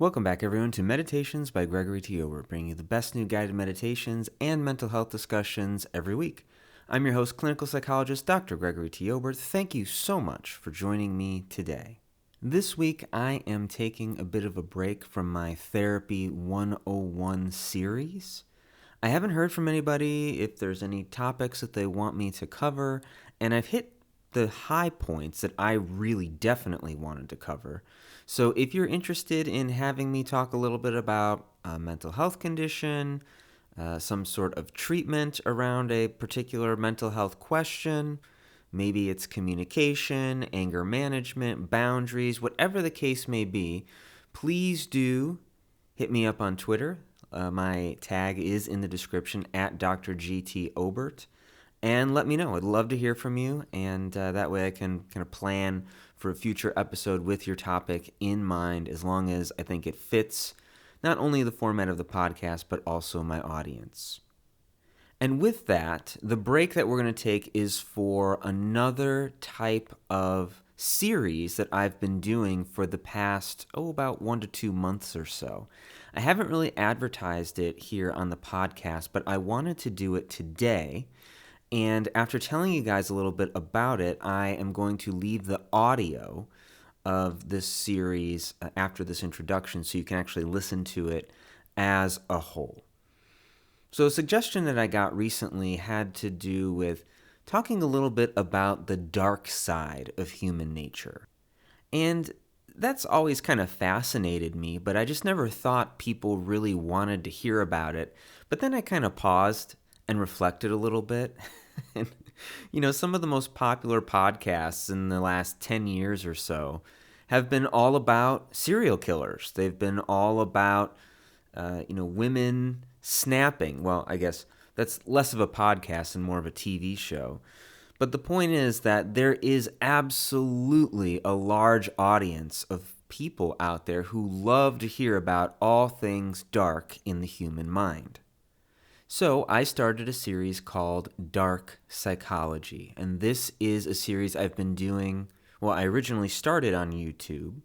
Welcome back, everyone, to Meditations by Gregory T. Ober, bringing you the best new guided meditations and mental health discussions every week. I'm your host, clinical psychologist Dr. Gregory T. Ober. Thank you so much for joining me today. This week, I am taking a bit of a break from my Therapy 101 series. I haven't heard from anybody if there's any topics that they want me to cover, and I've hit the high points that I really definitely wanted to cover. So if you're interested in having me talk a little bit about a mental health condition, some sort of treatment around a particular mental health question, maybe it's communication, anger management, boundaries, whatever the case may be, please do hit me up on Twitter. My tag is in the description at Dr. GT Obert. And let me know. I'd love to hear from you, and that way I can kind of plan for a future episode with your topic in mind, as long as I think it fits not only the format of the podcast, but also my audience. And with that, the break that we're going to take is for another type of series that I've been doing for the past, about 1 to 2 months or so. I haven't really advertised it here on the podcast, but I wanted to do it today. And after telling you guys a little bit about it, I am going to leave the audio of this series after this introduction so you can actually listen to it as a whole. So a suggestion that I got recently had to do with talking a little bit about the dark side of human nature. And that's always kind of fascinated me, but I just never thought people really wanted to hear about it. But then I kind of paused and reflected a little bit. And, some of the most popular podcasts in the last 10 years or so have been all about serial killers. They've been all about, women snapping. Well, I guess that's less of a podcast and more of a TV show. But the point is that there is absolutely a large audience of people out there who love to hear about all things dark in the human mind. So I started a series called Dark Psychology, and this is a series I've been doing. Well, I originally started on YouTube,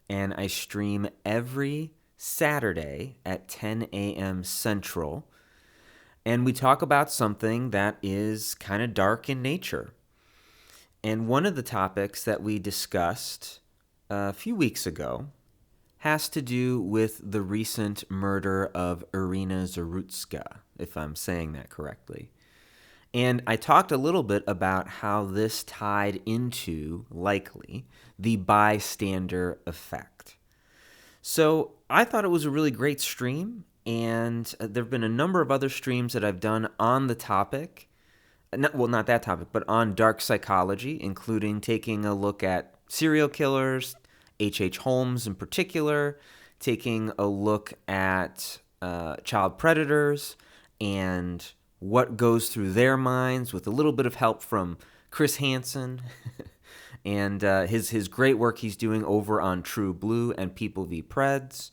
and I stream every Saturday at 10 a.m. Central, and we talk about something that is kind of dark in nature. And one of the topics that we discussed a few weeks ago has to do with the recent murder of Iryna Zarutska, if I'm saying that correctly. And I talked a little bit about how this tied into, likely, the bystander effect. So I thought it was a really great stream, and there have been a number of other streams that I've done on the topic. Not that topic, but on dark psychology, including taking a look at serial killers, H.H. Holmes in particular, taking a look at child predators and what goes through their minds, with a little bit of help from Chris Hansen and his great work he's doing over on True Blue and People v. Preds.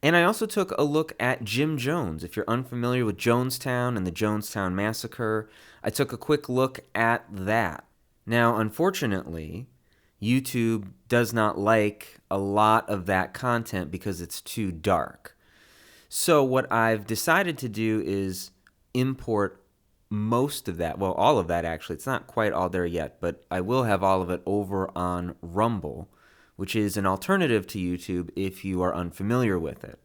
And I also took a look at Jim Jones. If you're unfamiliar with Jonestown and the Jonestown Massacre, I took a quick look at that. Now, unfortunately, YouTube does not like a lot of that content because it's too dark. So what I've decided to do is import most of that, well, all of that actually. It's not quite all there yet, but I will have all of it over on Rumble, which is an alternative to YouTube if you are unfamiliar with it.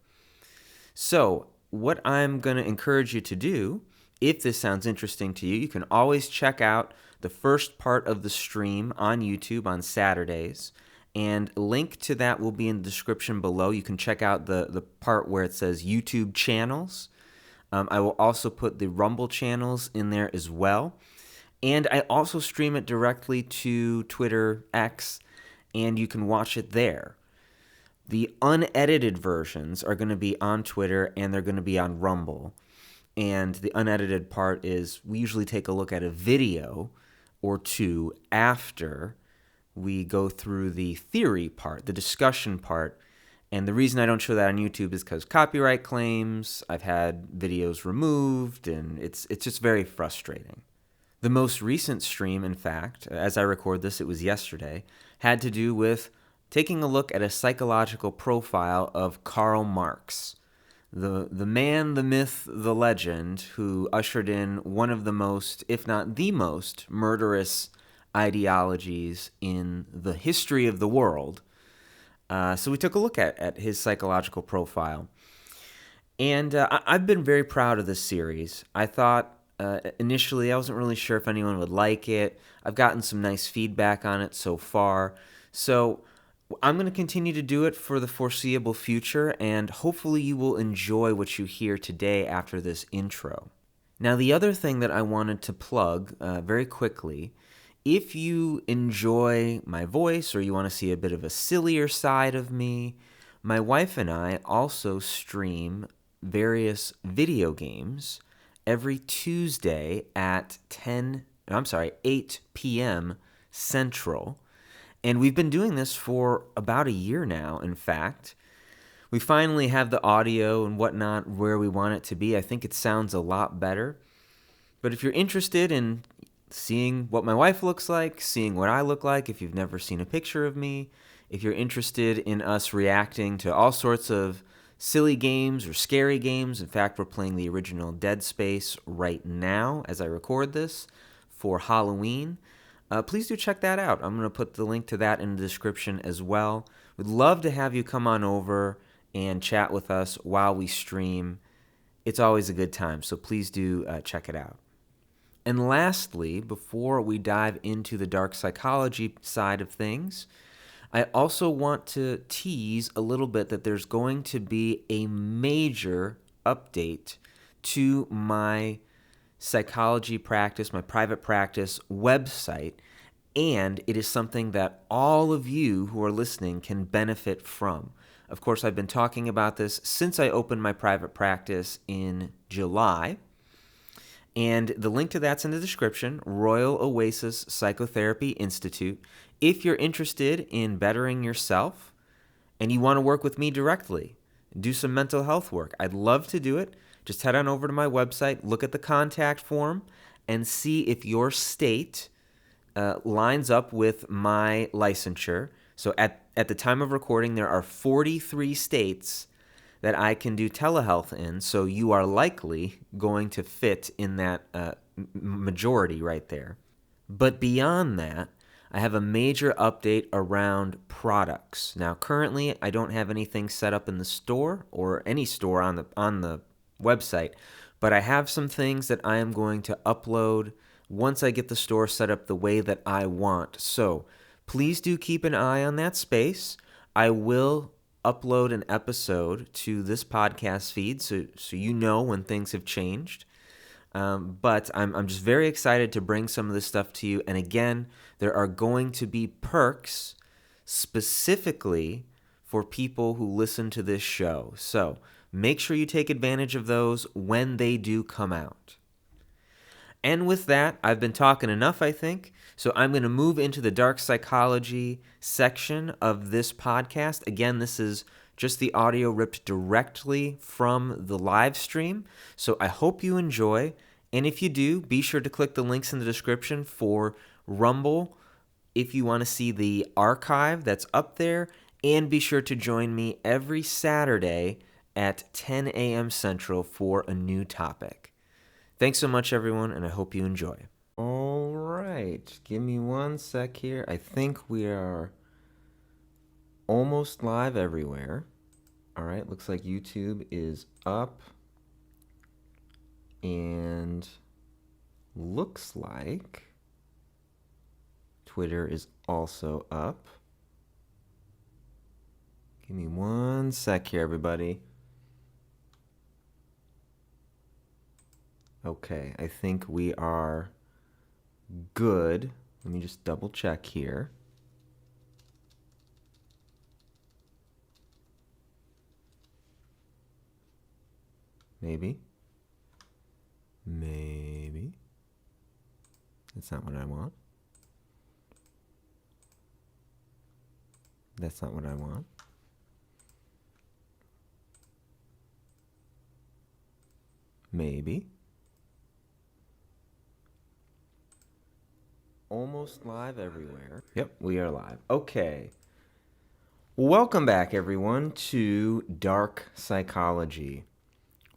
So what I'm going to encourage you to do, if this sounds interesting to you, you can always check out the first part of the stream on YouTube on Saturdays, and link to that will be in the description below. You can check out the part where it says YouTube channels. I will also put the Rumble channels in there as well. And I also stream it directly to Twitter X, and you can watch it there. The unedited versions are going to be on Twitter, and they're going to be on Rumble. And the unedited part is we usually take a look at a video or two after we go through the theory part, the discussion part. And the reason I don't show that on YouTube is because copyright claims, I've had videos removed, and it's just very frustrating. The most recent stream, in fact, as I record this, it was yesterday, had to do with taking a look at a psychological profile of Karl Marx, the man, the myth, the legend, who ushered in one of the most, if not the most, murderous ideologies in the history of the world. So we took a look at his psychological profile. And I've been very proud of this series. I thought initially I wasn't really sure if anyone would like it. I've gotten some nice feedback on it so far. So I'm going to continue to do it for the foreseeable future, and hopefully you will enjoy what you hear today after this intro. Now, the other thing that I wanted to plug very quickly, if you enjoy my voice or you want to see a bit of a sillier side of me, my wife and I also stream various video games every Tuesday at 8 p.m. Central. And we've been doing this for about a year now, in fact. We finally have the audio and whatnot where we want it to be. I think it sounds a lot better. But if you're interested in seeing what my wife looks like, seeing what I look like, if you've never seen a picture of me, if you're interested in us reacting to all sorts of silly games or scary games, in fact, we're playing the original Dead Space right now as I record this for Halloween. Please do check that out. I'm going to put the link to that in the description as well. We'd love to have you come on over and chat with us while we stream. It's always a good time, so please do check it out. And lastly, before we dive into the dark psychology side of things, I also want to tease a little bit that there's going to be a major update to my psychology practice, my private practice website, and it is something that all of you who are listening can benefit from. Of course, I've been talking about this since I opened my private practice in July, and the link to that's in the description, Royal Oasis Psychotherapy Institute. If you're interested in bettering yourself and you want to work with me directly, do some mental health work, I'd love to do it. Just head on over to my website, look at the contact form, and see if your state lines up with my licensure. So at the time of recording, there are 43 states that I can do telehealth in, so you are likely going to fit in that majority right there. But beyond that, I have a major update around products. Now, currently, I don't have anything set up in the store or any store on the website, but I have some things that I am going to upload once I get the store set up the way that I want. So please do keep an eye on that space. I will upload an episode to this podcast feed so you know when things have changed. But I'm just very excited to bring some of this stuff to you. And again, there are going to be perks specifically for people who listen to this show. So make sure you take advantage of those when they do come out. And with that, I've been talking enough, I think. So I'm going to move into the dark psychology section of this podcast. Again, this is just the audio ripped directly from the live stream. So I hope you enjoy. And if you do, be sure to click the links in the description for Rumble if you want to see the archive that's up there. And be sure to join me every Saturday at 10 a.m. Central for a new topic. Thanks so much, everyone, and I hope you enjoy. All right. Give me one sec here. I think we are almost live everywhere. All right. Looks like YouTube is up. And looks like Twitter is also up. Give me one sec here, everybody. Okay, I think we are good. Let me just double check here. Maybe. That's not what I want. That's not what I want. Maybe. Almost live everywhere. Yep, we are live. Okay. Welcome back, everyone, to Dark Psychology,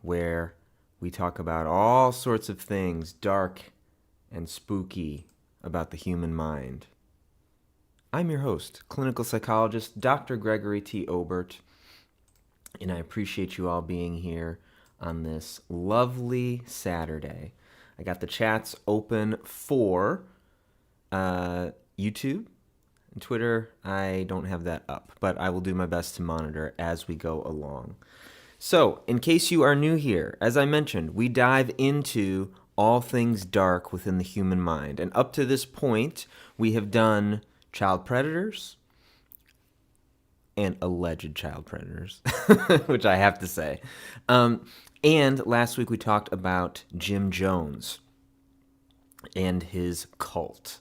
where we talk about all sorts of things dark and spooky about the human mind. I'm your host, clinical psychologist Dr. Gregory T. Obert, and I appreciate you all being here on this lovely Saturday. I got the chats open for YouTube. Twitter, I don't have that up, but I will do my best to monitor as we go along. So, in case you are new here, as I mentioned, we dive into all things dark within the human mind. And up to this point, we have done child predators and alleged child predators, which I have to say. And last week we talked about Jim Jones and his cult.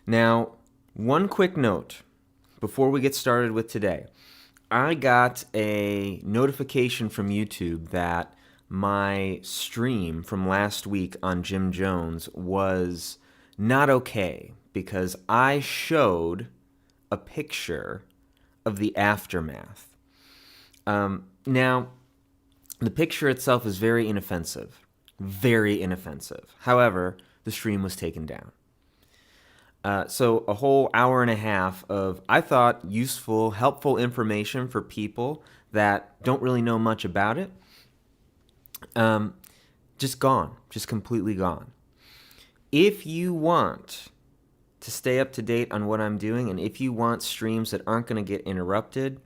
Now, one quick note before we get started with today. I got a notification from YouTube that my stream from last week on Jim Jones was not okay because I showed a picture of the aftermath. Now, the picture itself is very inoffensive. Very inoffensive. However, the stream was taken down. So a whole hour and a half of, I thought, useful, helpful information for people that don't really know much about it. Just gone. Just completely gone. If you want to stay up to date on what I'm doing, and if you want streams that aren't going to get interrupted,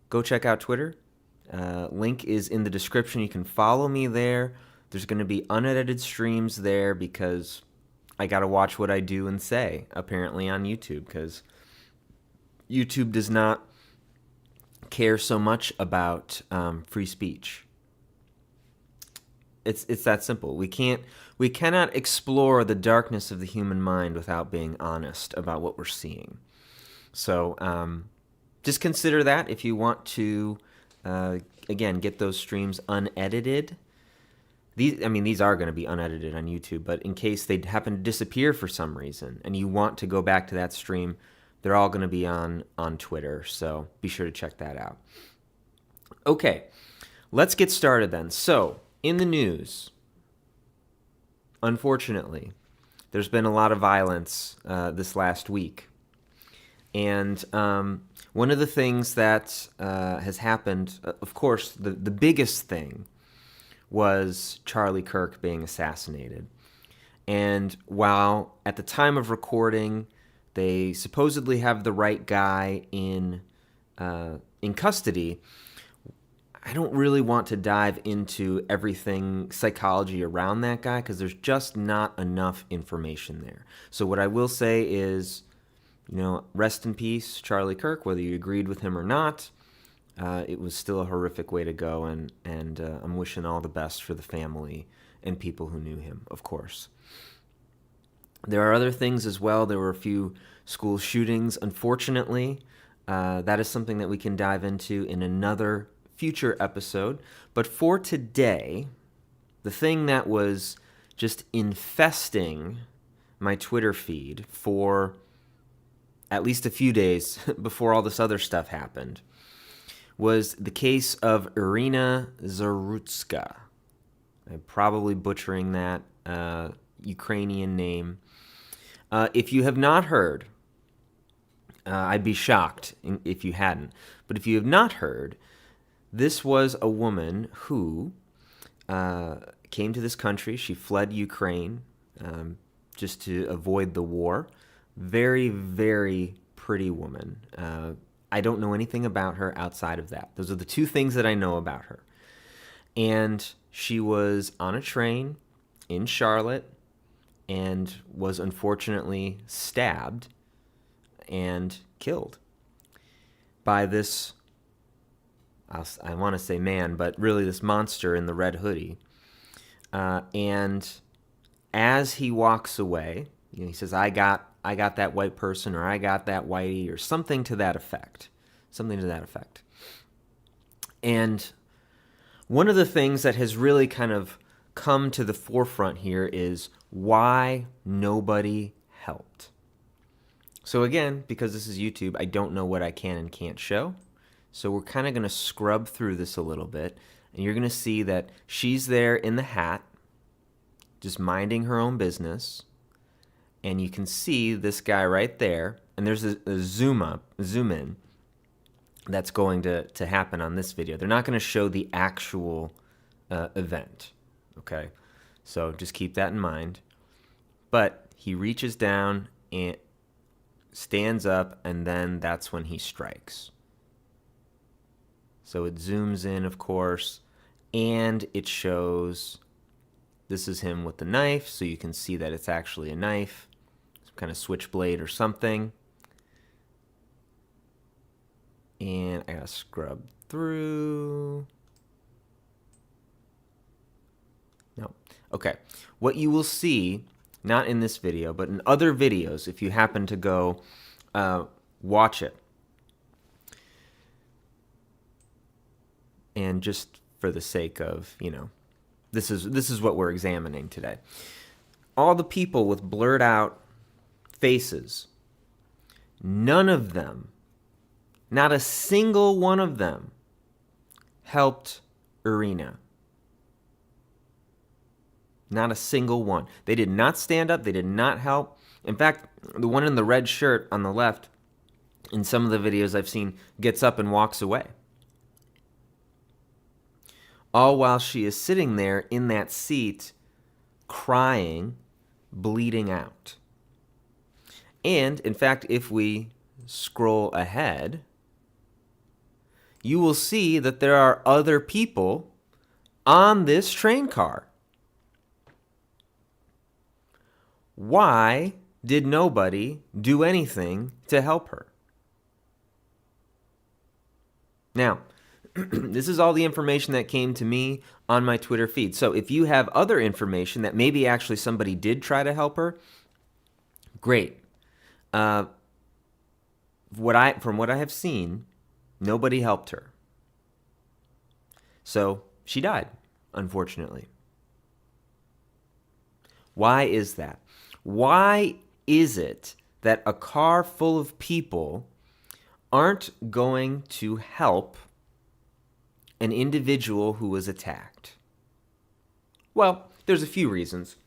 go check out Twitter. Link is in the description. You can follow me there. There's going to be unedited streams there because I got to watch what I do and say, apparently, on YouTube, because YouTube does not care so much about free speech. It's that simple. We cannot explore the darkness of the human mind without being honest about what we're seeing. So just consider that if you want to, again, get those streams unedited. These are going to be unedited on YouTube, but in case they happen to disappear for some reason and you want to go back to that stream, they're all going to be on Twitter, so be sure to check that out. Okay, let's get started then. So, in the news, unfortunately, there's been a lot of violence this last week. And one of the things that has happened, of course, the biggest thing was Charlie Kirk being assassinated. And while at the time of recording, they supposedly have the right guy in custody, I don't really want to dive into everything psychology around that guy because there's just not enough information there. So what I will say is, rest in peace, Charlie Kirk, whether you agreed with him or not. It was still a horrific way to go, and I'm wishing all the best for the family and people who knew him, of course. There are other things as well. There were a few school shootings, unfortunately. That is something that we can dive into in another future episode. But for today, the thing that was just infesting my Twitter feed for at least a few days before all this other stuff happened was the case of Iryna Zarutska. I'm probably butchering that Ukrainian name. If you have not heard, I'd be shocked if you hadn't. But if you have not heard, this was a woman who came to this country. She fled Ukraine just to avoid the war. Very, very pretty woman. I don't know anything about her outside of that. Those are the two things that I know about her. And she was on a train in Charlotte and was unfortunately stabbed and killed by this, I want to say man, but really this monster in the red hoodie. And as he walks away, he says, I got that white person, or I got that whitey, or something to that effect. And one of the things that has really kind of come to the forefront here is why nobody helped. So again, because this is YouTube, I don't know what I can and can't show. So we're kind of going to scrub through this a little bit. And you're going to see that she's there in the hat, just minding her own business. And you can see this guy right there. And there's a zoom in that's going to happen on this video. They're not going to show the actual event. Okay? So just keep that in mind. But he reaches down and stands up, and then that's when he strikes. So it zooms in, of course, and it shows this is him with the knife, so you can see that it's actually a knife, some kind of switchblade or something. And I gotta scrub through. No. Okay. What you will see, not in this video, but in other videos, if you happen to go watch it, and just for the sake of, this is what we're examining today. All the people with blurred out faces, none of them, not a single one of them, helped Iryna. Not a single one. They did not stand up. They did not help. In fact, the one in the red shirt on the left, in some of the videos I've seen, gets up and walks away. All while she is sitting there in that seat, crying, bleeding out. And, in fact, if we scroll ahead, you will see that there are other people on this train car. Why did nobody do anything to help her? Now, this is all the information that came to me on my Twitter feed. So if you have other information that maybe actually somebody did try to help her, great. From what I have seen, nobody helped her. So she died, unfortunately. Why is that? Why is it that a car full of people aren't going to help an individual who was attacked? Well, there's a few reasons.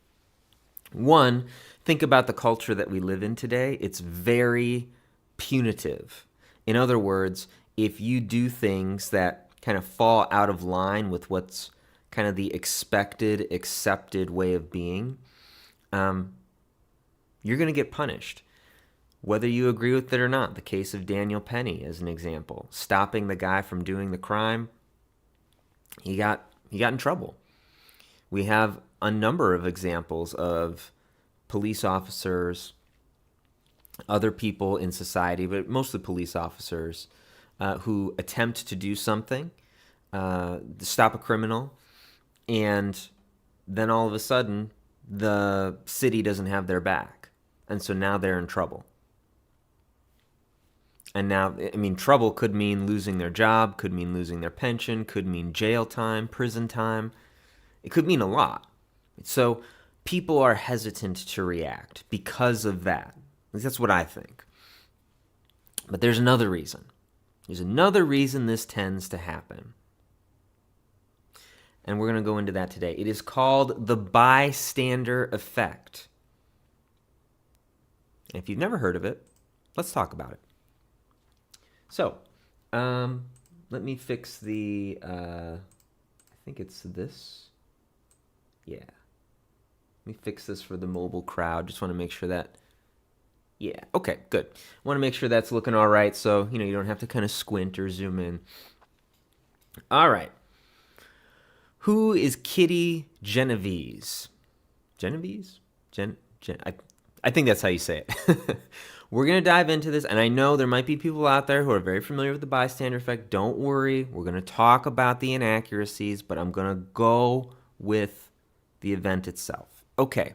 One, think about the culture that we live in today. It's very punitive. In other words, if you do things that kind of fall out of line with what's kind of the expected, accepted way of being, you're going to get punished, whether you agree with it or not. The case of Daniel Penny, as an example, stopping the guy from doing the crime, he got in trouble. We have a number of examples of police officers, other people in society, but mostly police officers, who attempt to do something, to stop a criminal, and then all of a sudden, the city doesn't have their back. And so now they're in trouble. And now, trouble could mean losing their job, could mean losing their pension, could mean jail time, prison time. It could mean a lot. So people are hesitant to react because of that. That's what I think. But there's another reason. There's another reason this tends to happen. And we're going to go into that today. It is called the bystander effect. And if you've never heard of it, let's talk about it. So, let me fix the, I think it's this. Yeah. Let me fix this for the mobile crowd. Just want to make sure that, yeah, okay, good. Want to make sure that's looking all right, so, you don't have to kind of squint or zoom in. All right. Who is Kitty Genovese? Genovese? I think that's how you say it. We're going to dive into this, and I know there might be people out there who are very familiar with the bystander effect. Don't worry. We're going to talk about the inaccuracies, but I'm going to go with the event itself. Okay.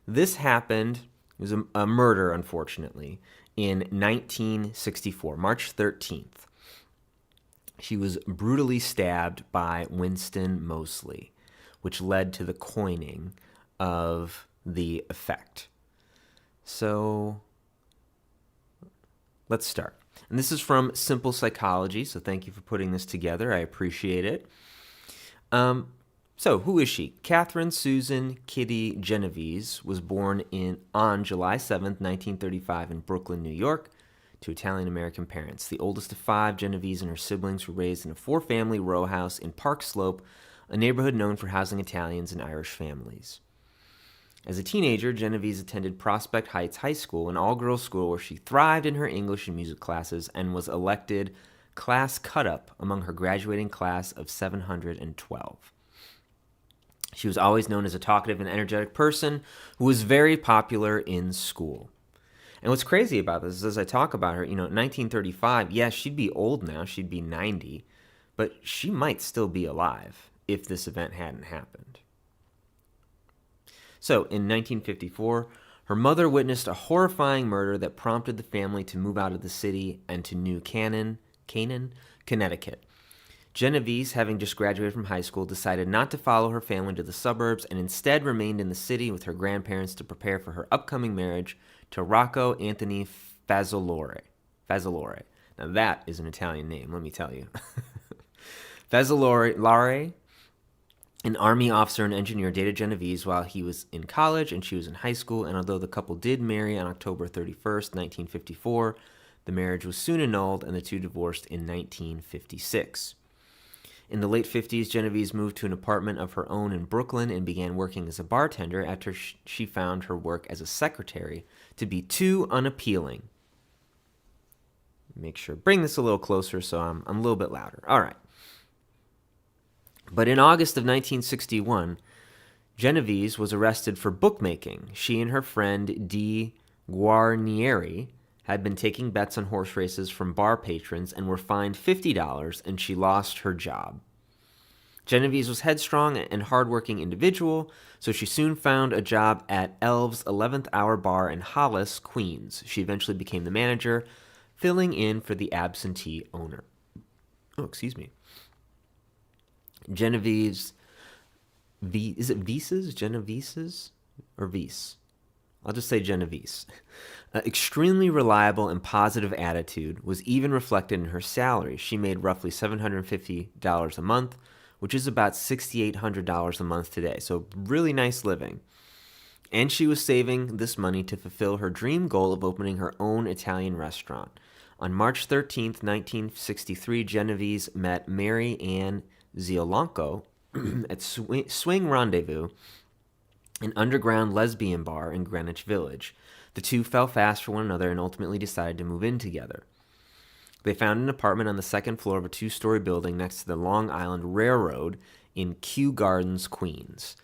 This happened, it was a murder, unfortunately, in 1964, March 13th. She was brutally stabbed by Winston Moseley, which led to the coining of the effect. So let's start. And this is from Simple Psychology, so thank you for putting this together. I appreciate it. So who is she? Catherine Susan Kitty Genovese was born on July 7th, 1935 in Brooklyn, New York, to Italian-American parents. The oldest of five, Genovese and her siblings were raised in a four-family row house in Park Slope, a neighborhood known for housing Italians and Irish families. As a teenager, Genovese attended Prospect Heights High School, an all-girls school where she thrived in her English and music classes and was elected class cut-up among her graduating class of 712. She was always known as a talkative and energetic person who was very popular in school. And what's crazy about this is, as I talk about her, in 1935, yes, she'd be old now, she'd be 90, but she might still be alive if this event hadn't happened. So, in 1954, her mother witnessed a horrifying murder that prompted the family to move out of the city and to New Canaan, Connecticut. Genovese, having just graduated from high school, decided not to follow her family to the suburbs and instead remained in the city with her grandparents to prepare for her upcoming marriage to Rocco Anthony Fazzolore. Now that is an Italian name, let me tell you. Fazzolore, an Army officer and engineer, dated Genovese while he was in college and she was in high school, and although the couple did marry on October 31st, 1954, the marriage was soon annulled and the two divorced in 1956. In the late 50s, Genovese moved to an apartment of her own in Brooklyn and began working as a bartender after she found her work as a secretary to be too unappealing. Make sure, bring this a little closer so I'm a little bit louder. All right. But in August of 1961, Genovese was arrested for bookmaking. She and her friend Di Guarnieri had been taking bets on horse races from bar patrons and were fined $50, and she lost her job. Genovese was headstrong and hardworking individual, so she soon found a job at Elv's 11th Hour Bar in Hollis, Queens. She eventually became the manager, filling in for the absentee owner. Oh, excuse me. Genovese, is it Vises? Genovese's? Or Vise? I'll just say Genovese. Extremely reliable and positive attitude was even reflected in her salary. She made roughly $750 a month, which is about $6,800 a month today. So really nice living. And she was saving this money to fulfill her dream goal of opening her own Italian restaurant. On March 13th, 1963, Genovese met Mary Ann Ziolanco at Swing Rendezvous, an underground lesbian bar in Greenwich Village. The two fell fast for one another and ultimately decided to move in together. They found an apartment on the second floor of a two-story building next to the Long Island Railroad in Kew Gardens, Queens.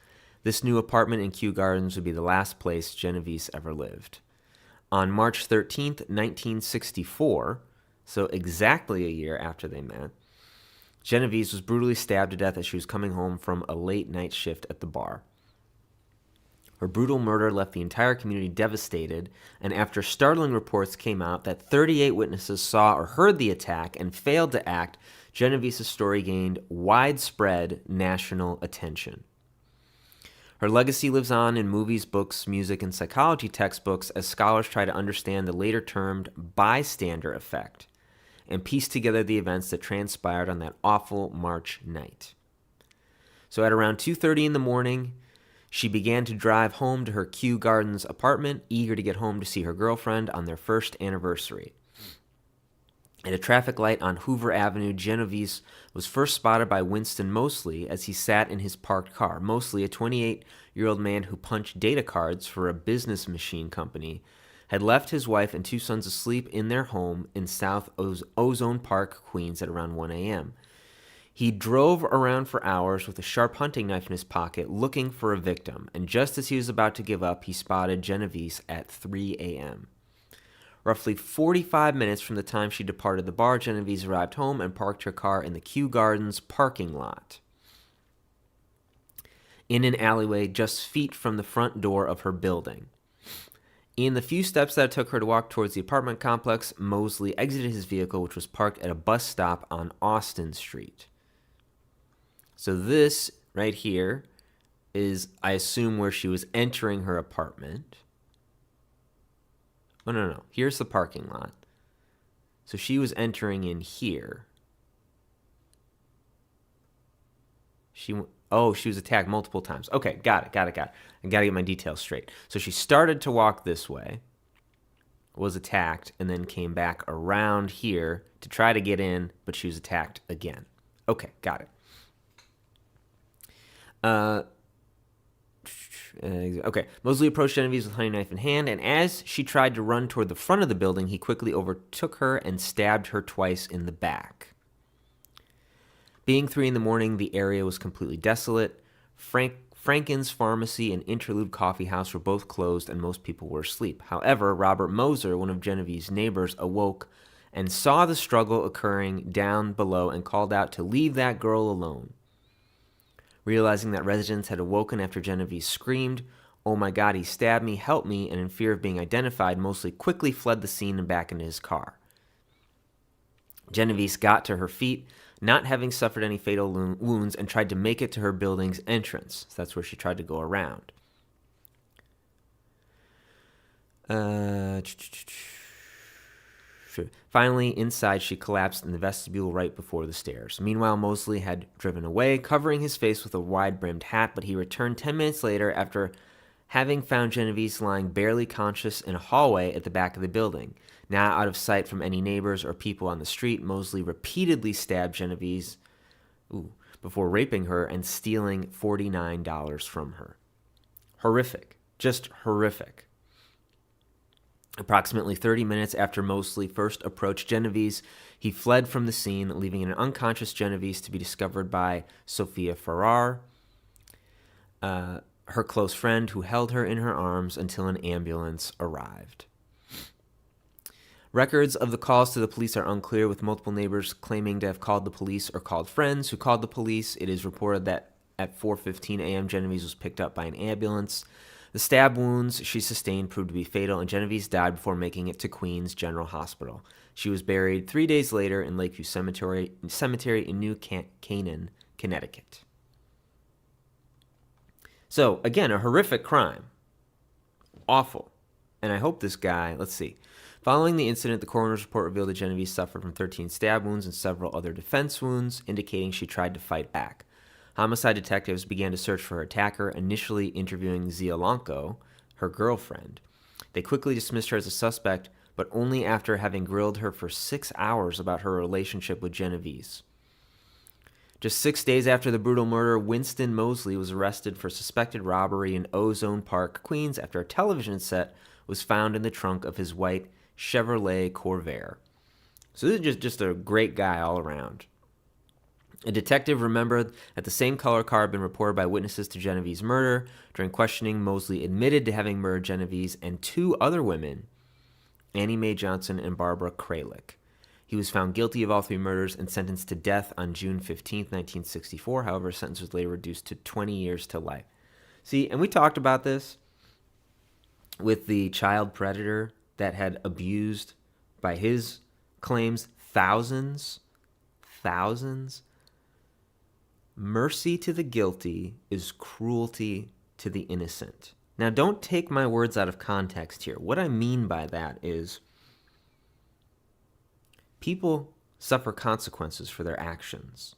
This new apartment in Kew Gardens would be the last place Genovese ever lived. On March 13th, 1964, so exactly a year after they met, Genovese was brutally stabbed to death as she was coming home from a late night shift at the bar. Her brutal murder left the entire community devastated, and after startling reports came out that 38 witnesses saw or heard the attack and failed to act, Genovese's story gained widespread national attention. Her legacy lives on in movies, books, music, and psychology textbooks as scholars try to understand the later termed bystander effect and piece together the events that transpired on that awful March night. So at around 2:30 in the morning, she began to drive home to her Kew Gardens apartment, eager to get home to see her girlfriend on their first anniversary. At a traffic light on Hoover Avenue, Genovese was first spotted by Winston Mosley as he sat in his parked car. Mosley, a 28-year-old man who punched data cards for a business machine company, had left his wife and two sons asleep in their home in South Ozone Park, Queens at around 1 a.m. He drove around for hours with a sharp hunting knife in his pocket looking for a victim, and just as he was about to give up, he spotted Genovese at 3 a.m. Roughly 45 minutes from the time she departed the bar, Genovese arrived home and parked her car in the Kew Gardens parking lot, in an alleyway just feet from the front door of her building. In the few steps that it took her to walk towards the apartment complex, Mosley exited his vehicle, which was parked at a bus stop on Austin Street. So this right here is, I assume, where she was entering her apartment. Oh, no. Here's the parking lot. So she was entering in here. She was attacked multiple times. Okay, got it. I got to get my details straight. So she started to walk this way, was attacked, and then came back around here to try to get in, but she was attacked again. Okay, got it. Okay, Mosley approached Genevieve with a hunting knife in hand, and as she tried to run toward the front of the building, he quickly overtook her and stabbed her twice in the back. Being 3 a.m, the area was completely desolate. Franken's Pharmacy and Interlude Coffee House were both closed, and most people were asleep. However, Robert Moser, one of Genevieve's neighbors, awoke and saw the struggle occurring down below and called out to leave that girl alone. Realizing that residents had awoken after Genevieve screamed, "Oh my God, he stabbed me, help me," and in fear of being identified, Mosley quickly fled the scene and back into his car. Genevieve got to her feet, not having suffered any fatal wounds, and tried to make it to her building's entrance. So that's where she tried to go around. Finally, inside, she collapsed in the vestibule right before the stairs. Meanwhile, Mosley had driven away, covering his face with a wide-brimmed hat, but he returned 10 minutes later after having found Genevieve lying barely conscious in a hallway at the back of the building. Now out of sight from any neighbors or people on the street, Mosley repeatedly stabbed Genevieve before raping her and stealing $49 from her. Horrific. Just horrific. Approximately 30 minutes after Mosley first approached Genevieve, he fled from the scene, leaving an unconscious Genevieve to be discovered by Sophia Farrar, her close friend, who held her in her arms until an ambulance arrived. Records of the calls to the police are unclear, with multiple neighbors claiming to have called the police or called friends who called the police. It is reported that at 4:15 a.m., Genevieve was picked up by an ambulance. The stab wounds she sustained proved to be fatal, and Genevieve died before making it to Queens General Hospital. She was buried 3 days later in Lakeview Cemetery in New Canaan, Connecticut. So, again, a horrific crime. Awful. And I hope this guy, let's see. Following the incident, the coroner's report revealed that Genevieve suffered from 13 stab wounds and several other defense wounds, indicating she tried to fight back. Homicide detectives began to search for her attacker, initially interviewing Zielanko, her girlfriend. They quickly dismissed her as a suspect, but only after having grilled her for 6 hours about her relationship with Genevieve. Just 6 days after the brutal murder, Winston Mosley was arrested for suspected robbery in Ozone Park, Queens, after a television set was found in the trunk of his white Chevrolet Corvair. So this is just a great guy all around. A detective remembered that the same color car had been reported by witnesses to Genevieve's murder. During questioning, Mosley admitted to having murdered Genevieve and 2 other women, Annie Mae Johnson and Barbara Kralik. He was found guilty of all 3 murders and sentenced to death on June 15, 1964. However, his sentence was later reduced to 20 years to life. See, and we talked about this with the child predator that had abused, by his claims, thousands. Mercy to the guilty is cruelty to the innocent. Now, don't take my words out of context here. What I mean by that is people suffer consequences for their actions.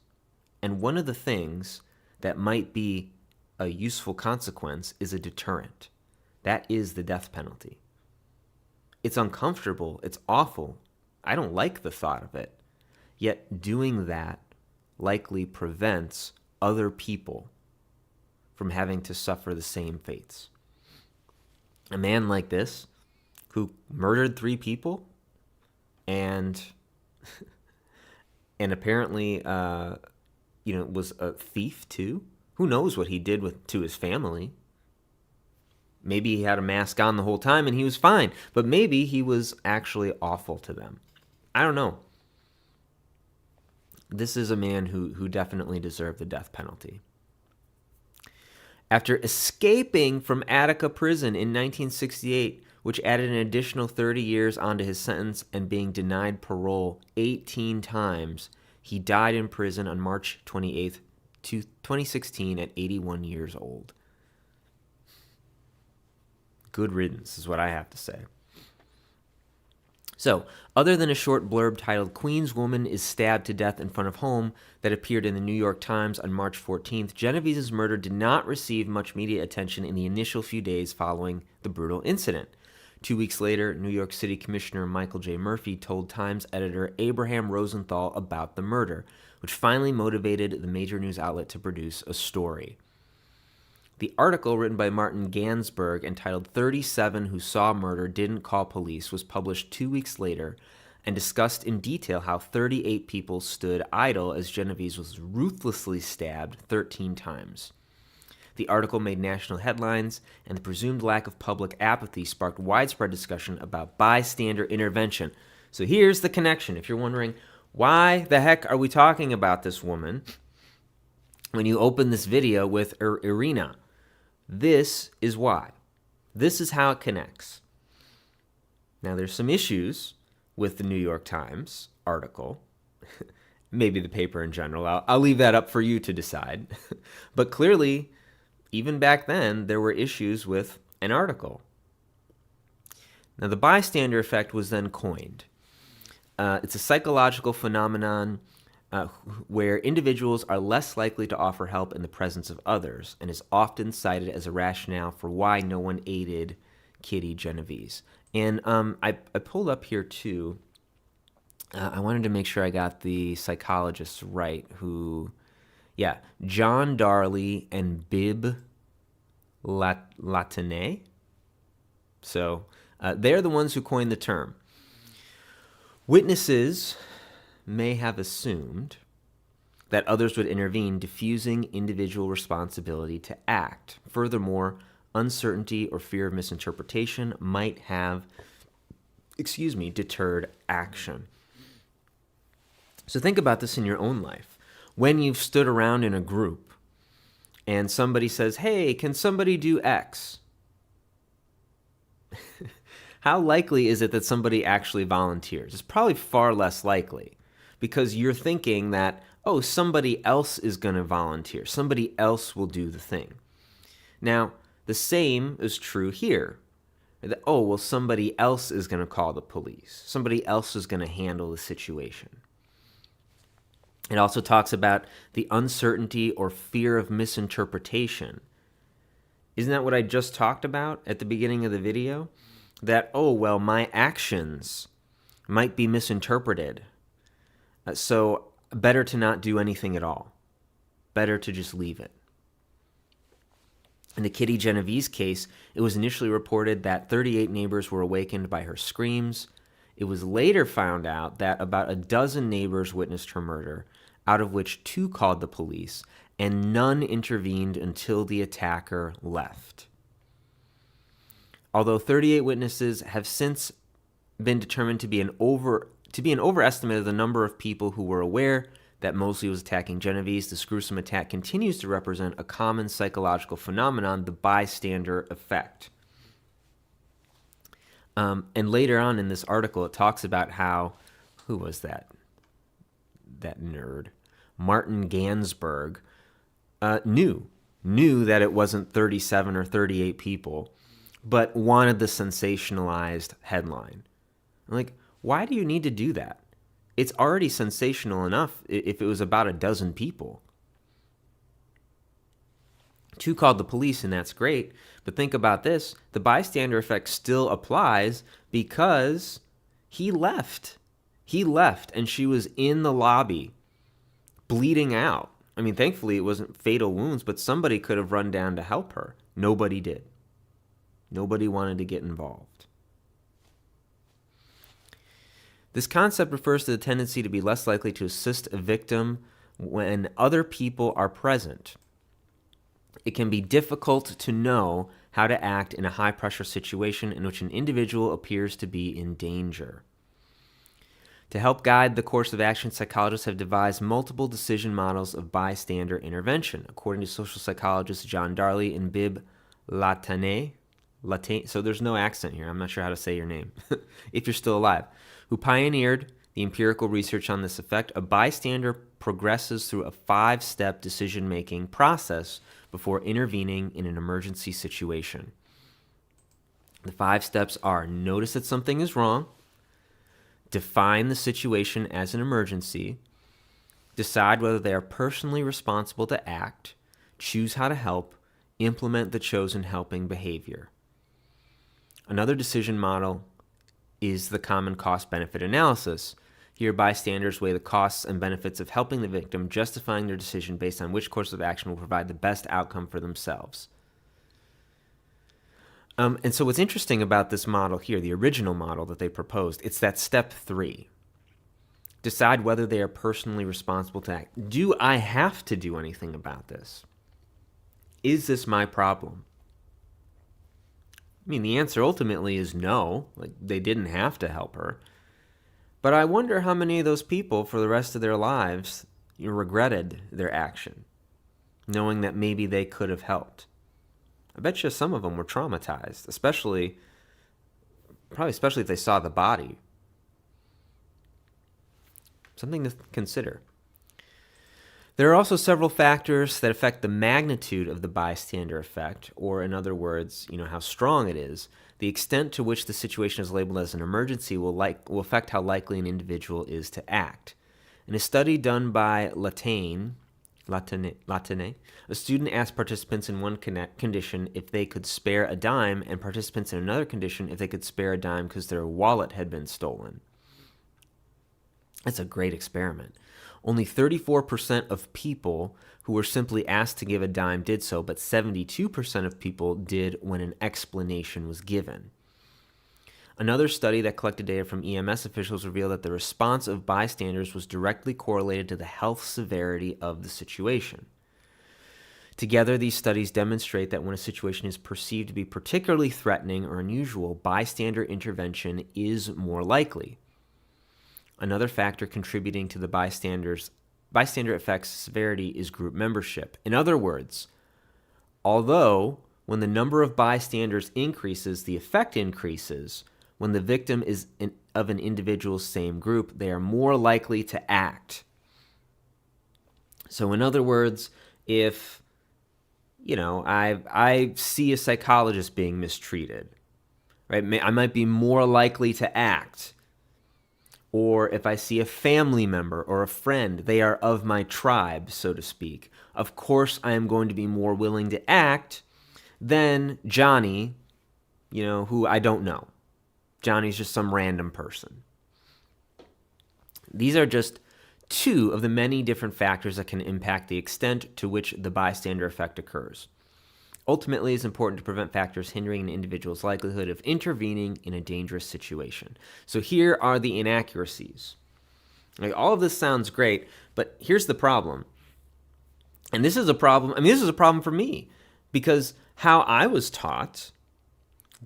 And one of the things that might be a useful consequence is a deterrent. That is the death penalty. It's uncomfortable. It's awful. I don't like the thought of it. Yet doing that likely prevents other people from having to suffer the same fates. A man like this, who murdered 3 people and apparently was a thief too. Who knows what he did to his family? Maybe he had a mask on the whole time and he was fine, but maybe he was actually awful to them. I don't know. This is a man who definitely deserved the death penalty. After escaping from Attica prison in 1968, which added an additional 30 years onto his sentence, and being denied parole 18 times, he died in prison on March 28th, 2016 at 81 years old. Good riddance is what I have to say. So, other than a short blurb titled "Queens Woman is Stabbed to Death in Front of Home" that appeared in the New York Times on March 14th, Geneviese's murder did not receive much media attention in the initial few days following the brutal incident. 2 weeks later, New York City Commissioner Michael J. Murphy told Times editor Abraham Rosenthal about the murder, which finally motivated the major news outlet to produce a story. The article, written by Martin Gansberg, entitled 37 Who Saw Murder Didn't Call Police, was published 2 weeks later and discussed in detail how 38 people stood idle as Genovese was ruthlessly stabbed 13 times. The article made national headlines, and the presumed lack of public apathy sparked widespread discussion about bystander intervention. So here's the connection. If you're wondering, why the heck are we talking about this woman when you open this video with Iryna? This is why. This is how it connects. Now, there's some issues with the New York Times article, maybe the paper in general. I'll leave that up for you to decide. But clearly, even back then, there were issues with an article. Now, the bystander effect was then coined. It's a psychological phenomenon where individuals are less likely to offer help in the presence of others, and is often cited as a rationale for why no one aided Kitty Genovese. And I pulled up here too. I wanted to make sure I got the psychologists right. John Darley and Bib Latané. So they're the ones who coined the term. Witnesses may have assumed that others would intervene, diffusing individual responsibility to act. Furthermore, uncertainty or fear of misinterpretation might have, deterred action. So think about this in your own life. When you've stood around in a group and somebody says, "Hey, can somebody do X?" How likely is it that somebody actually volunteers? It's probably far less likely, because you're thinking that, oh, somebody else is going to volunteer. Somebody else will do the thing. Now, the same is true here. That, oh, well, somebody else is going to call the police. Somebody else is going to handle the situation. It also talks about the uncertainty or fear of misinterpretation. Isn't that what I just talked about at the beginning of the video? That, oh, well, my actions might be misinterpreted. So better to not do anything at all. Better to just leave it. In the Kitty Genovese case, it was initially reported that 38 neighbors were awakened by her screams. It was later found out that about a dozen neighbors witnessed her murder, out of which 2 called the police, and none intervened until the attacker left. Although 38 witnesses have since been determined to be an overestimate of the number of people who were aware that Mosley was attacking Genovese, this gruesome attack continues to represent a common psychological phenomenon, the bystander effect. And later on in this article, it talks about how, who was that? That nerd. Martin Gansberg knew that it wasn't 37 or 38 people, but wanted the sensationalized headline. Like, why do you need to do that? It's already sensational enough if it was about a dozen people. 2 called the police, and that's great. But think about this. The bystander effect still applies because he left. He left, and she was in the lobby, bleeding out. I mean, thankfully it wasn't fatal wounds, but somebody could have run down to help her. Nobody did. Nobody wanted to get involved. This concept refers to the tendency to be less likely to assist a victim when other people are present. It can be difficult to know how to act in a high-pressure situation in which an individual appears to be in danger. To help guide the course of action, psychologists have devised multiple decision models of bystander intervention. According to social psychologists John Darley and Bib Latané, so there's no accent here, I'm not sure how to say your name, if you're still alive, who pioneered the empirical research on this effect, a bystander progresses through a 5-step decision-making process before intervening in an emergency situation. The 5 steps are: notice that something is wrong, define the situation as an emergency, decide whether they are personally responsible to act, choose how to help, implement the chosen helping behavior. Another decision model is the common cost-benefit analysis. Here, bystanders weigh the costs and benefits of helping the victim, justifying their decision based on which course of action will provide the best outcome for themselves. And so what's interesting about this model here, the original model that they proposed, it's that step 3. Decide whether they are personally responsible to act. Do I have to do anything about this? Is this my problem? I mean, the answer ultimately is no. Like, they didn't have to help her. But I wonder how many of those people for the rest of their lives regretted their action, knowing that maybe they could have helped. I bet you some of them were traumatized, especially if they saw the body. Something to consider. There are also several factors that affect the magnitude of the bystander effect, or in other words, how strong it is. The extent to which the situation is labeled as an emergency will affect how likely an individual is to act. In a study done by Latane, a student asked participants in one condition if they could spare a dime, and participants in another condition if they could spare a dime because their wallet had been stolen. That's a great experiment. Only 34% of people who were simply asked to give a dime did so, but 72% of people did when an explanation was given. Another study that collected data from EMS officials revealed that the response of bystanders was directly correlated to the health severity of the situation. Together, these studies demonstrate that when a situation is perceived to be particularly threatening or unusual, bystander intervention is more likely. Another factor contributing to the bystander effect's severity is group membership. In other words, although when the number of bystanders increases, the effect increases, when the victim is of an individual's same group, they are more likely to act. So in other words, if, I see a psychologist being mistreated, right? I might be more likely to act. Or if I see a family member or a friend, they are of my tribe, so to speak. Of course, I am going to be more willing to act than Johnny, who I don't know. Johnny's just some random person. These are just two of the many different factors that can impact the extent to which the bystander effect occurs. Ultimately, it's important to prevent factors hindering an individual's likelihood of intervening in a dangerous situation. So here are the inaccuracies. All of this sounds great, but here's the problem. And this is a problem. This is a problem for me, because how I was taught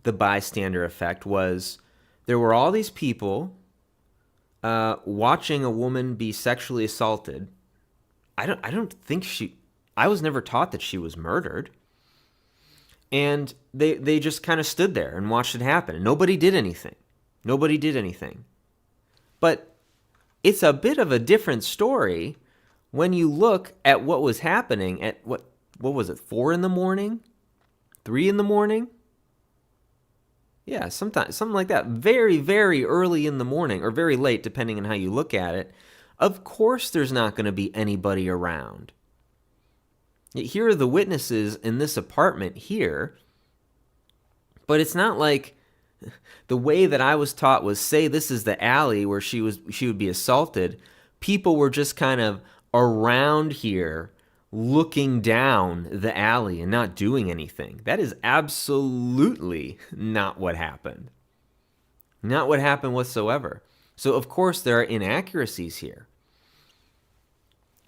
the bystander effect was there were all these people watching a woman be sexually assaulted. I was never taught that she was murdered. And they just kind of stood there and watched it happen. And nobody did anything. But it's a bit of a different story when you look at what was happening at, what was it, 4 in the morning? 3 in the morning? Yeah, something like that. Very, very early in the morning, or very late, depending on how you look at it. Of course there's not going to be anybody around. Here are the witnesses in this apartment here, but it's not like the way that I was taught was, say this is the alley where she would be assaulted. People were just kind of around here looking down the alley and not doing anything. That is absolutely not what happened. Not what happened whatsoever. So of course there are inaccuracies here.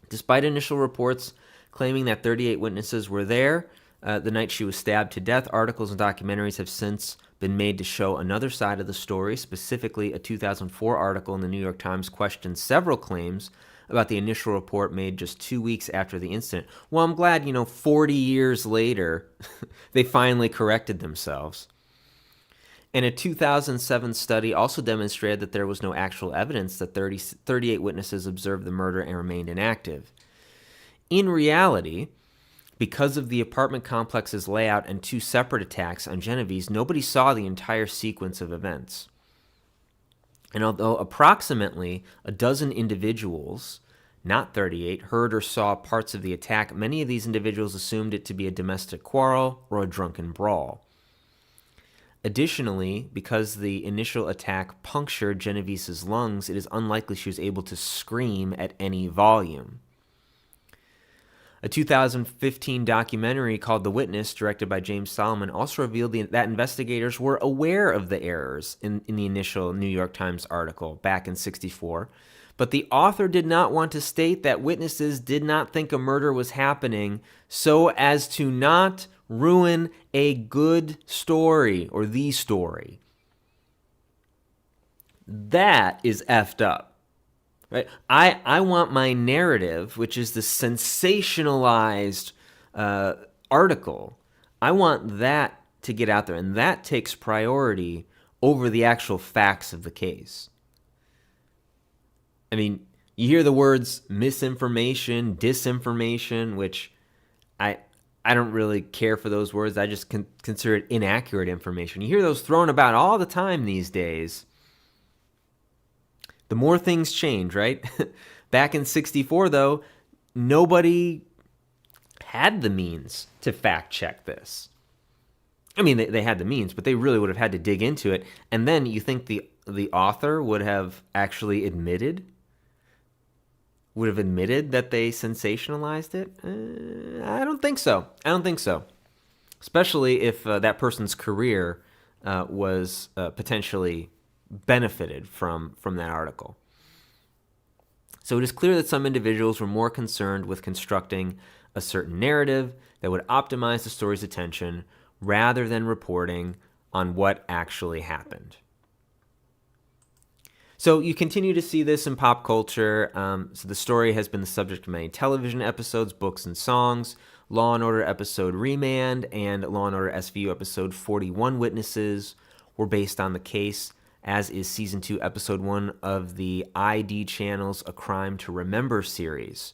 Despite initial reports claiming that 38 witnesses were there the night she was stabbed to death, articles and documentaries have since been made to show another side of the story. Specifically, a 2004 article in the New York Times questioned several claims about the initial report made just 2 weeks after the incident. Well, I'm glad, 40 years later, they finally corrected themselves. And a 2007 study also demonstrated that there was no actual evidence that 38 witnesses observed the murder and remained inactive. In reality, because of the apartment complex's layout and 2 separate attacks on Genevieve, nobody saw the entire sequence of events. And although approximately a dozen individuals, not 38, heard or saw parts of the attack, many of these individuals assumed it to be a domestic quarrel or a drunken brawl. Additionally, because the initial attack punctured Geneviese's lungs, it is unlikely she was able to scream at any volume. A 2015 documentary called The Witness, directed by James Solomon, also revealed that investigators were aware of the errors in the initial New York Times article back in '64, but the author did not want to state that witnesses did not think a murder was happening so as to not ruin a good story or the story. That is effed up. Right? I want my narrative, which is the sensationalized article, I want that to get out there, and that takes priority over the actual facts of the case. I mean, you hear the words misinformation, disinformation, which I don't really care for those words. I just consider it inaccurate information. You hear those thrown about all the time these days. The more things change, right? Back in '64, though, nobody had the means to fact check this. I mean, they had the means, but they really would have had to dig into it. And then you think the author would have actually admitted that they sensationalized it? I don't think so. Especially if that person's career was potentially benefited from that article. So it is clear that some individuals were more concerned with constructing a certain narrative that would optimize the story's attention rather than reporting on what actually happened. So you continue to see this in pop culture. So the story has been the subject of many television episodes, books, and songs. Law & Order episode Remand and Law & Order SVU episode 41 Witnesses were based on the case, as is Season 2, Episode 1 of the ID Channel's A Crime to Remember series.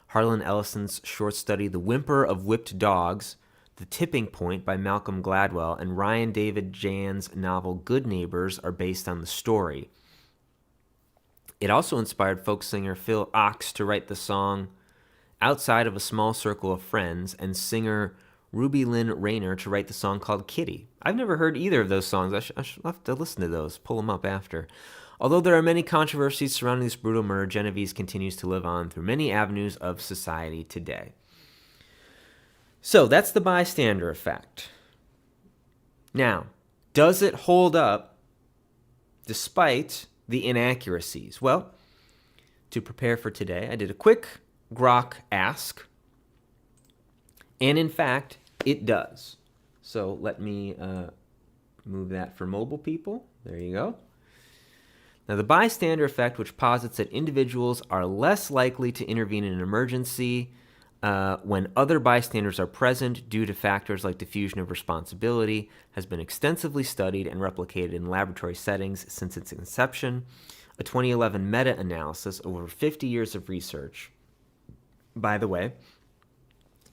Harlan Ellison's short study, The Whimper of Whipped Dogs, The Tipping Point by Malcolm Gladwell, and Ryan David Jan's novel Good Neighbors are based on the story. It also inspired folk singer Phil Ochs to write the song Outside of a Small Circle of Friends, and singer Ruby Lynn Rayner to write the song called Kitty. I've never heard either of those songs. I should have to listen to those, pull them up after. Although there are many controversies surrounding this brutal murder, Genevieve continues to live on through many avenues of society today. So that's the bystander effect. Now, does it hold up despite the inaccuracies? Well, to prepare for today, I did a quick Grok ask, and in fact, it does. So let me move that for mobile people. There you go. Now, the bystander effect, which posits that individuals are less likely to intervene in an emergency when other bystanders are present due to factors like diffusion of responsibility, has been extensively studied and replicated in laboratory settings since its inception. A 2011 meta-analysis of over 50 years of research. By the way,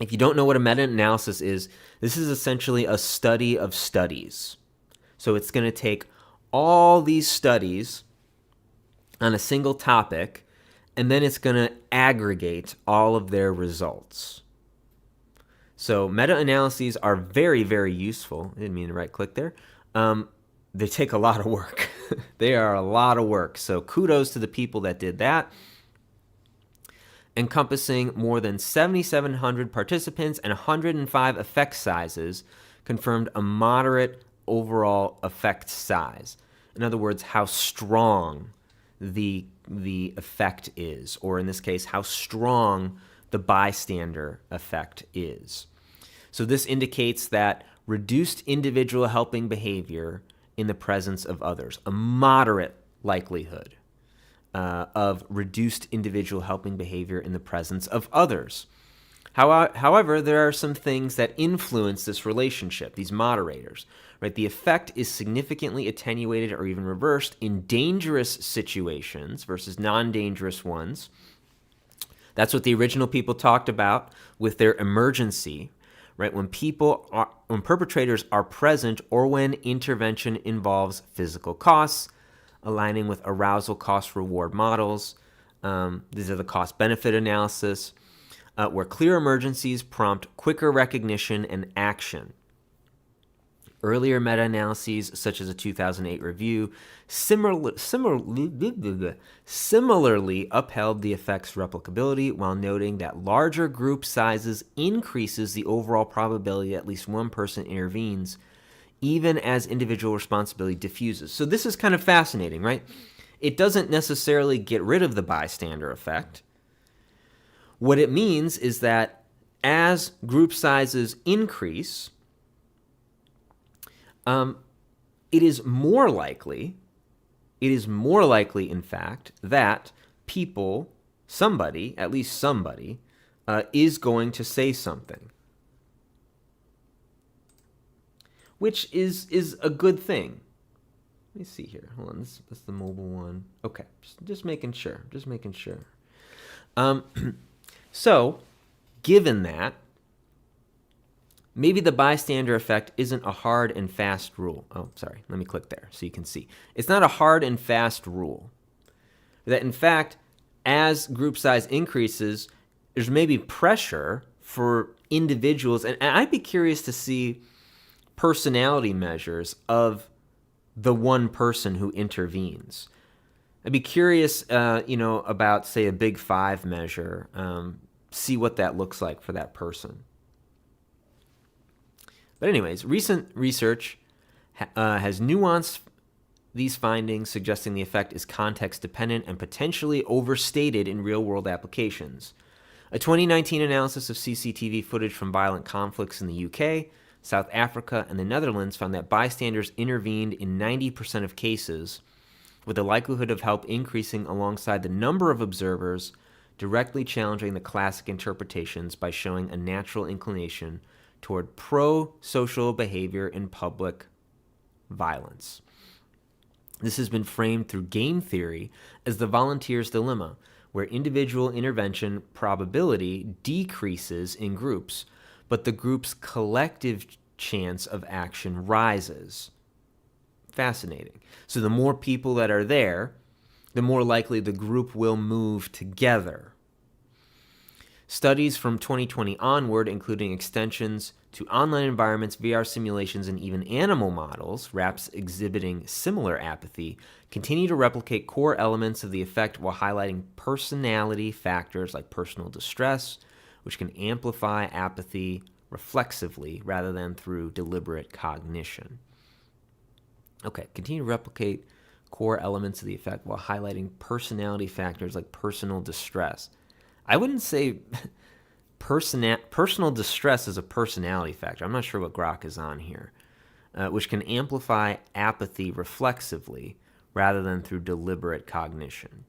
if you don't know what a meta-analysis is, this is essentially a study of studies. So it's going to take all these studies on a single topic, and then it's going to aggregate all of their results. So meta-analyses are very, very useful. I didn't mean to right-click there. They take a lot of work. They are a lot of work. So kudos to the people that did that. Encompassing more than 7,700 participants and 105 effect sizes, confirmed a moderate overall effect size. In other words, how strong the effect is, or in this case, how strong the bystander effect is. So this indicates that reduced individual helping behavior in the presence of others, a moderate likelihood of reduced individual helping behavior in the presence of others. However, there are some things that influence this relationship, these moderators. Right? The effect is significantly attenuated or even reversed in dangerous situations versus non-dangerous ones. That's what the original people talked about with their emergency. Right? When perpetrators are present or when intervention involves physical costs, aligning with arousal cost reward models. These are the cost benefit analysis, where clear emergencies prompt quicker recognition and action. Earlier meta-analyses, such as a 2008 review, similarly upheld the effect's replicability while noting that larger group sizes increases the overall probability that at least one person intervenes, even as individual responsibility diffuses. So this is kind of fascinating, right? It doesn't necessarily get rid of the bystander effect. What it means is that as group sizes increase, it is more likely, in fact, that at least somebody, is going to say something, which is a good thing. Let me see here. Hold on, this is the mobile one. Okay, just making sure. So, given that, maybe the bystander effect isn't a hard and fast rule. Oh, sorry. Let me click there so you can see. It's not a hard and fast rule. That, in fact, as group size increases, there's maybe pressure for individuals. And I'd be curious to see personality measures of the one person who intervenes. I'd be curious, about, say, a Big Five measure, see what that looks like for that person. But anyways, recent research has nuanced these findings, suggesting the effect is context-dependent and potentially overstated in real-world applications. A 2019 analysis of CCTV footage from violent conflicts in the UK, South Africa, and the Netherlands found that bystanders intervened in 90% of cases, with the likelihood of help increasing alongside the number of observers, directly challenging the classic interpretations by showing a natural inclination toward pro-social behavior in public violence. This has been framed through game theory as the volunteer's dilemma, where individual intervention probability decreases in groups, but the group's collective chance of action rises. Fascinating. So the more people that are there, the more likely the group will move together. Studies from 2020 onward, including extensions to online environments, VR simulations, and even animal models, rats exhibiting similar apathy, continue to replicate core elements of the effect while highlighting personality factors like personal distress, which can amplify apathy reflexively rather than through deliberate cognition. Okay, continue to replicate core elements of the effect while highlighting personality factors like personal distress. I wouldn't say personal distress is a personality factor. I'm not sure what Grok is on here, which can amplify apathy reflexively rather than through deliberate cognition.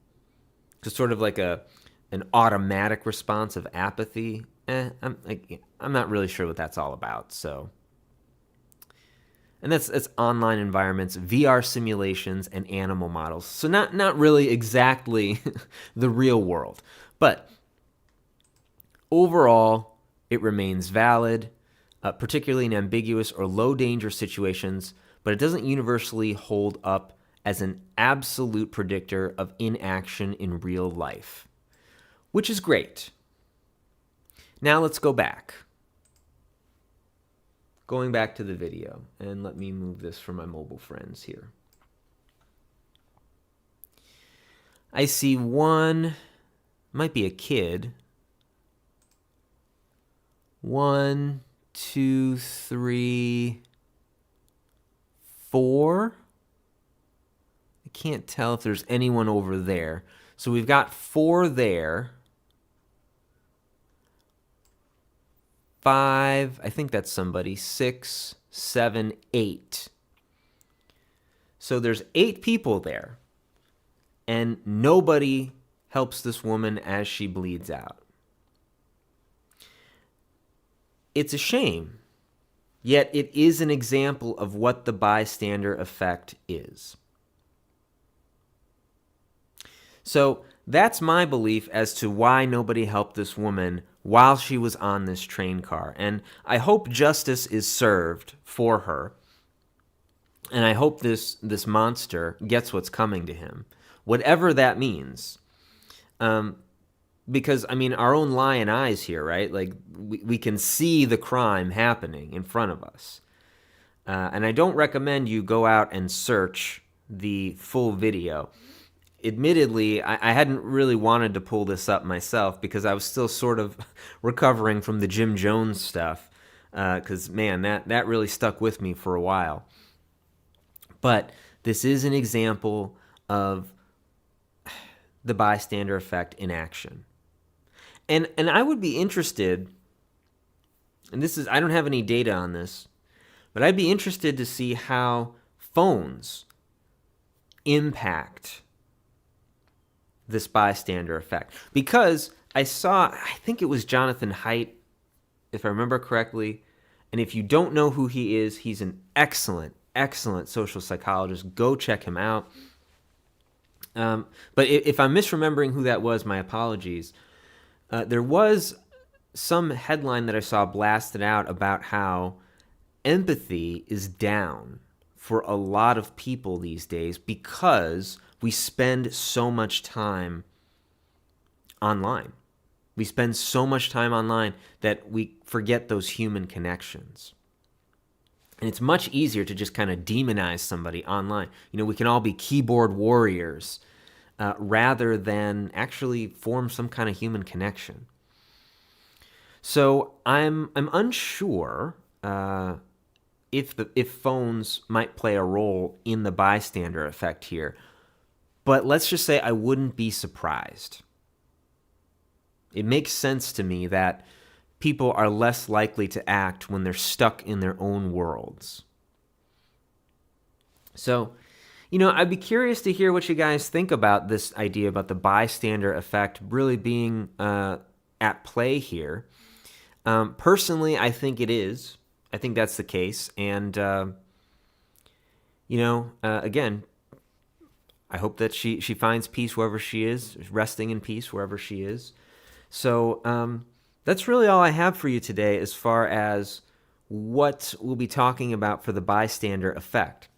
So sort of like an automatic response of apathy. I'm not really sure what that's all about. So, and that's online environments, VR simulations, and animal models. So not really exactly the real world, but overall, it remains valid, particularly in ambiguous or low-danger situations, but it doesn't universally hold up as an absolute predictor of inaction in real life, which is great. Now let's go back. Going back to the video, and let me move this for my mobile friends here. I see one, might be a kid. 1, 2, 3, 4. I can't tell if there's anyone over there. So we've got 4 there. 5, I think that's somebody. 6, 7, 8. So there's 8 people there. And nobody helps this woman as she bleeds out. It's a shame, yet it is an example of what the bystander effect is. So that's my belief as to why nobody helped this woman while she was on this train car. And I hope justice is served for her. And I hope this monster gets what's coming to him, whatever that means. Because, I mean, our own lion eyes here, right? Like, we can see the crime happening in front of us. And I don't recommend you go out and search the full video. Admittedly, I hadn't really wanted to pull this up myself because I was still sort of recovering from the Jim Jones stuff. Because, man, that really stuck with me for a while. But this is an example of the bystander effect in action. And I would be interested, and this is, I don't have any data on this, but I'd be interested to see how phones impact this bystander effect. Because I think it was Jonathan Haidt, if I remember correctly, and if you don't know who he is, he's an excellent social psychologist. Go check him out. But if I'm misremembering who that was, my apologies. There was some headline that I saw blasted out about how empathy is down for a lot of people these days because we spend so much time online. We spend so much time online that we forget those human connections. And it's much easier to just kind of demonize somebody online. You know, we can all be keyboard warriors rather than actually form some kind of human connection. So I'm unsure if phones might play a role in the bystander effect here. But let's just say I wouldn't be surprised. It makes sense to me that people are less likely to act when they're stuck in their own worlds. So, you know, I'd be curious to hear what you guys think about this idea about the bystander effect really being at play here. Personally, I think it is. I think that's the case. And, again, I hope that she finds peace wherever she is, resting in peace wherever she is. So that's really all I have for you today as far as what we'll be talking about for the bystander effect.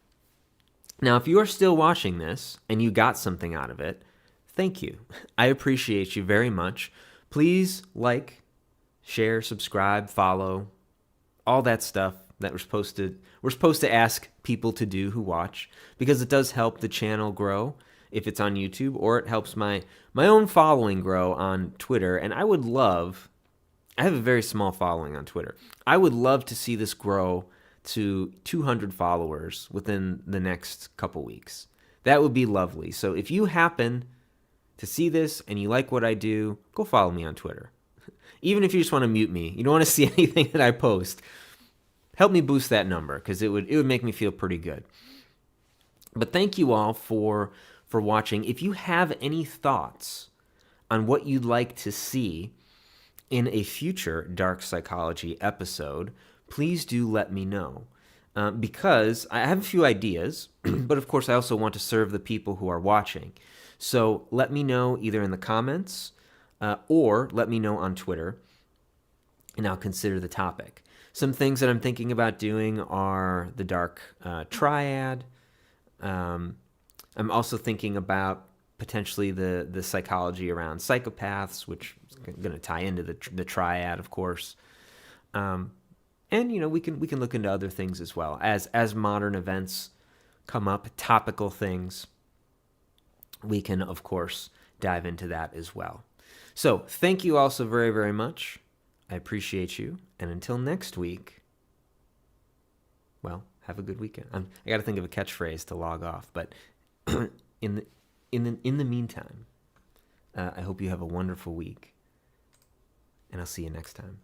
Now, if you are still watching this and you got something out of it, thank you. I appreciate you very much. Please like, share, subscribe, follow, all that stuff that we're supposed to ask people to do who watch, because it does help the channel grow if it's on YouTube, or it helps my own following grow on Twitter. And I have a very small following on Twitter. I would love to see this grow to 200 followers within the next couple weeks. That would be lovely. So if you happen to see this and you like what I do, go follow me on Twitter. Even if you just want to mute me, you don't want to see anything that I post, help me boost that number, because it would make me feel pretty good. But thank you all for watching. If you have any thoughts on what you'd like to see in a future Dark Psychology episode, please do let me know. Because I have a few ideas, but of course I also want to serve the people who are watching. So let me know either in the comments or let me know on Twitter, and I'll consider the topic. Some things that I'm thinking about doing are the Dark Triad. I'm also thinking about potentially the psychology around psychopaths, which is going to tie into the triad, of course. And you know, we can look into other things as well as modern events come up, topical things. We can, of course, dive into that as well. So thank you all so very, very much. I appreciate you. And until next week, well, have a good weekend. I got to think of a catchphrase to log off, but in the meantime, I hope you have a wonderful week, and I'll see you next time.